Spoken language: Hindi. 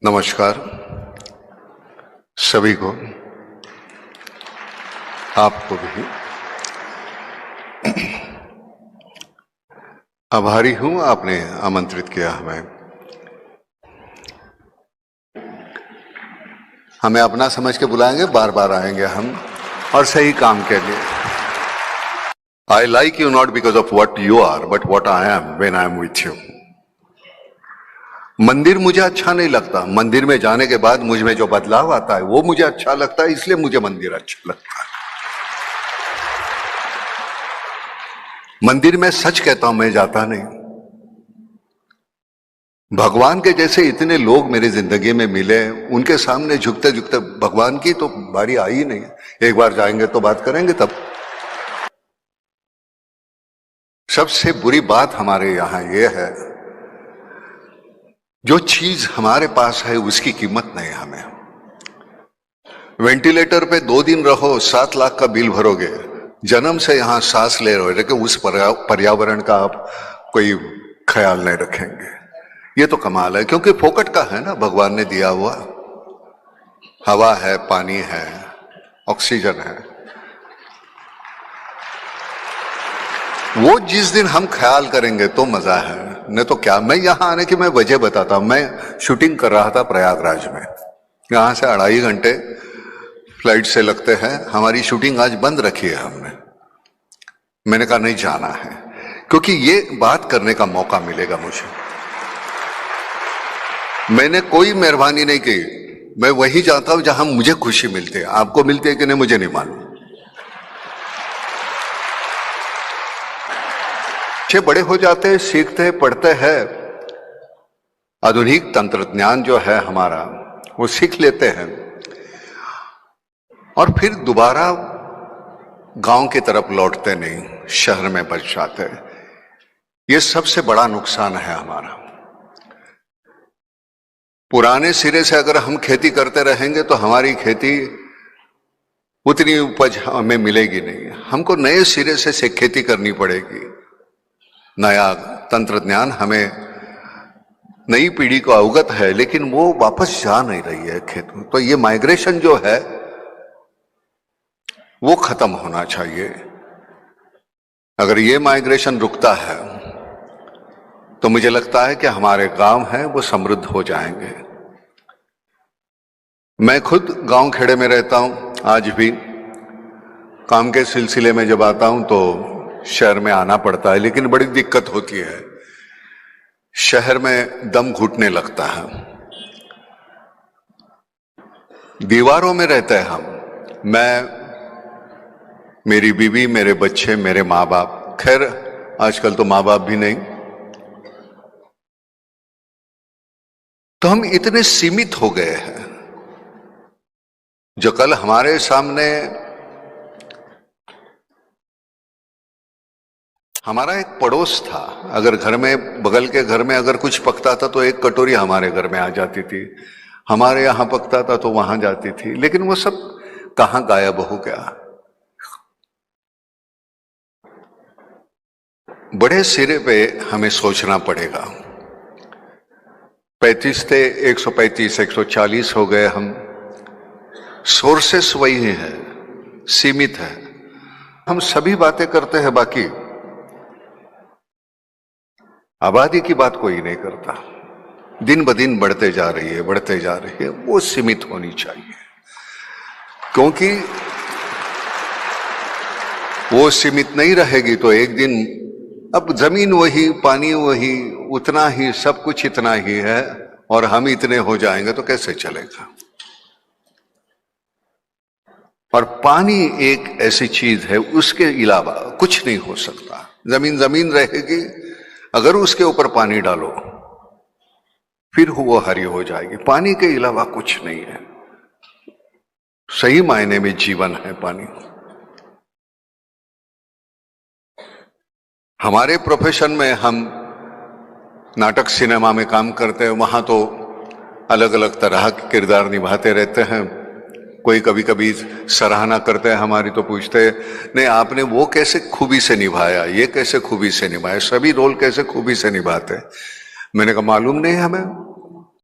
नमस्कार सभी को, आपको भी। आभारी हूं आपने आमंत्रित किया हमें अपना समझ के बुलाएंगे, बार बार आएंगे हम, और सही काम के लिए। I like you not because of what you are but what I am when I am with you. मंदिर मुझे अच्छा नहीं लगता, मंदिर में जाने के बाद मुझ में जो बदलाव आता है वो मुझे अच्छा लगता है, इसलिए मुझे मंदिर अच्छा लगता है। मंदिर में सच कहता हूं, मैं जाता नहीं। भगवान के जैसे इतने लोग मेरी जिंदगी में मिले, उनके सामने झुकते झुकते भगवान की तो बारी आई नहीं। एक बार जाएंगे तो बात करेंगे तब। सबसे बुरी बात हमारे यहां यह है, जो चीज हमारे पास है उसकी कीमत नहीं हमें। वेंटिलेटर पे 2 दिन रहो, 7 लाख का बिल भरोगे, जन्म से यहां सांस ले रहे हो, लेकिन उस पर्यावरण का आप कोई ख्याल नहीं रखेंगे। ये तो कमाल है, क्योंकि फोकट का है ना, भगवान ने दिया हुआ। हवा है, पानी है, ऑक्सीजन है। वो जिस दिन हम ख्याल करेंगे तो मजा है, नहीं तो क्या। मैं यहां आने की मैं वजह बताता हूं। मैं शूटिंग कर रहा था प्रयागराज में, यहां से 2.5 घंटे फ्लाइट से लगते हैं। हमारी शूटिंग आज बंद रखी है हमने। मैंने कहा नहीं, जाना है, क्योंकि ये बात करने का मौका मिलेगा मुझे। मैंने कोई मेहरबानी नहीं की, मैं वही जाता हूं जहां मुझे खुशी मिलती है। आपको मिलती है कि नहीं मुझे नहीं मालूम। बच्चे बड़े हो जाते हैं, सीखते हैं, पढ़ते हैं, आधुनिक तंत्रज्ञान जो है हमारा वो सीख लेते हैं, और फिर दोबारा गांव की तरफ लौटते नहीं, शहर में बच जाते हैं। ये सबसे बड़ा नुकसान है हमारा। पुराने सिरे से अगर हम खेती करते रहेंगे तो हमारी खेती उतनी उपज हमें मिलेगी नहीं। हमको नए सिरे से खेती करनी पड़ेगी। नया तंत्रज्ञान हमें, नई पीढ़ी को अवगत है, लेकिन वो वापस जा नहीं रही है खेत में। तो ये माइग्रेशन जो है वो खत्म होना चाहिए। अगर ये माइग्रेशन रुकता है तो मुझे लगता है कि हमारे गांव हैं वो समृद्ध हो जाएंगे। मैं खुद गांव खेड़े में रहता हूं, आज भी काम के सिलसिले में जब आता हूं तो शहर में आना पड़ता है, लेकिन बड़ी दिक्कत होती है। शहर में दम घुटने लगता है। दीवारों में रहते हैं हम, मैं, मेरी बीवी, मेरे बच्चे, मेरे माँ बाप। खैर आजकल तो माँ बाप भी नहीं। तो हम इतने सीमित हो गए हैं। जो कल हमारे सामने हमारा एक पड़ोस था, अगर घर में, बगल के घर में अगर कुछ पकता था तो एक कटोरी हमारे घर में आ जाती थी। हमारे यहां पकता था तो वहां जाती थी, लेकिन वो सब कहां गायब हो गया। बड़े सिरे पे हमें सोचना पड़ेगा। 35 थे, 135, 140 हो गए हम। सोर्सेस वही है, सीमित है। हम सभी बातें करते हैं, बाकी आबादी की बात कोई नहीं करता। दिन ब दिन बढ़ते जा रही है, बढ़ते जा रही है। वो सीमित होनी चाहिए, क्योंकि वो सीमित नहीं रहेगी तो एक दिन, अब जमीन वही, पानी वही, उतना ही, सब कुछ इतना ही है, और हम इतने हो जाएंगे तो कैसे चलेगा। और पानी एक ऐसी चीज है, उसके अलावा कुछ नहीं हो सकता। जमीन जमीन रहेगी, अगर उसके ऊपर पानी डालो फिर वो हरी हो जाएगी। पानी के अलावा कुछ नहीं है। सही मायने में जीवन है पानी। हमारे प्रोफेशन में, हम नाटक सिनेमा में काम करते हैं, वहां तो अलग अलग तरह के किरदार निभाते रहते हैं। कोई कभी कभी सराहना करते हैं हमारी, तो पूछते हैं नहीं आपने वो कैसे खूबी से निभाया, ये कैसे खूबी से निभाया, सभी रोल कैसे खूबी से निभाते। मैंने कहा मालूम नहीं हमें।